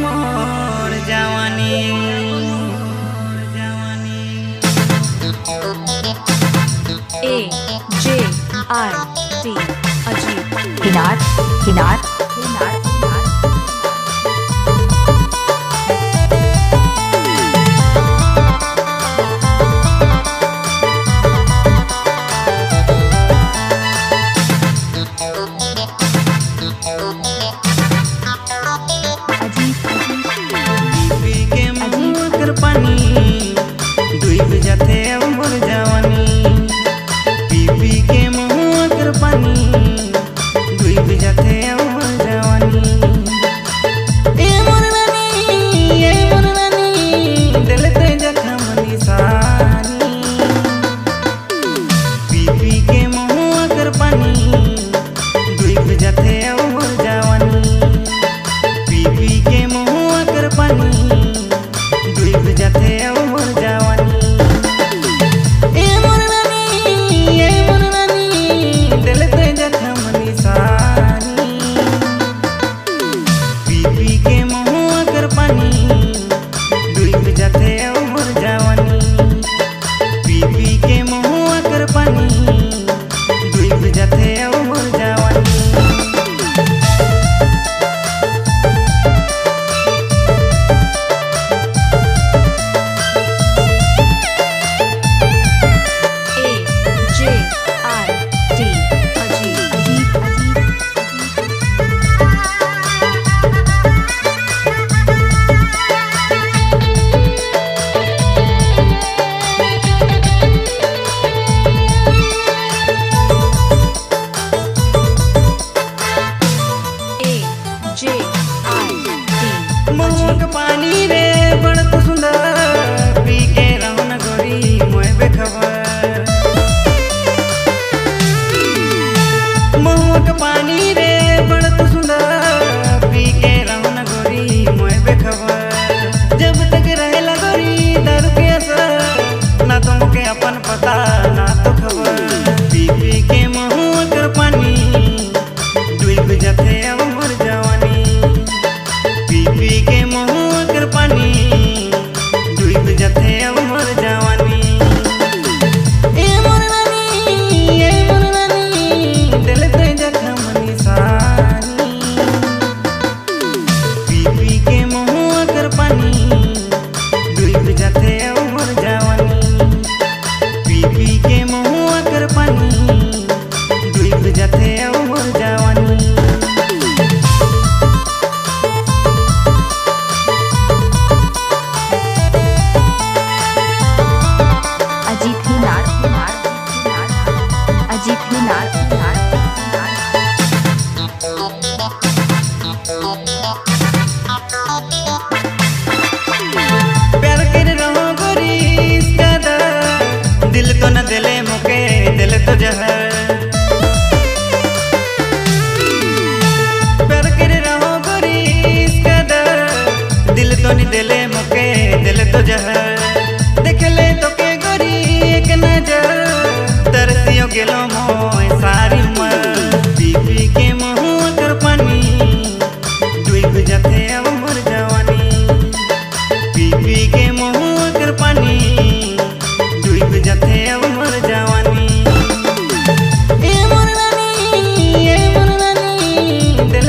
मोर जवानी AJIT अजीत किनार किनार किनार पानी रे बड़त सुंदर पी के रहुन गोरी मोय बेखबर महुक पानी रे बड़त सुंदर पी के रहुन गोरी मोय बेखबर जब तक रहेला गोरी दारू के असर ना तुमके अपन पता ना तो खबर पी पी के महुक पानी डूब जाते अब मर जवानी पी पी के पानी डूब जाते अब मर जवानी ए मोर रानी दिल पे जख्म निशानी पी पी के मुँह कर पानी डूब जाते अब मर जवानी पी पी के मुँह कर पानी डूब जाते अब मर जवानी प्यार कर रहो गोरी इसका दर दिल तो न दिले मुके दिल तो जहर प्यार कर रहो गोरी इसका दर दिल तो न दिले मुके दिल तो जहर देख ले तो के गोरी एक नजर तरसियों गेलो मोय सारी उम्र पी पी के मुँह कर पानी डूब जाते अब मर जवानी पी पी के मुँह कर पानी डूब जाते अब मर जवानी ए मोर रानी दिल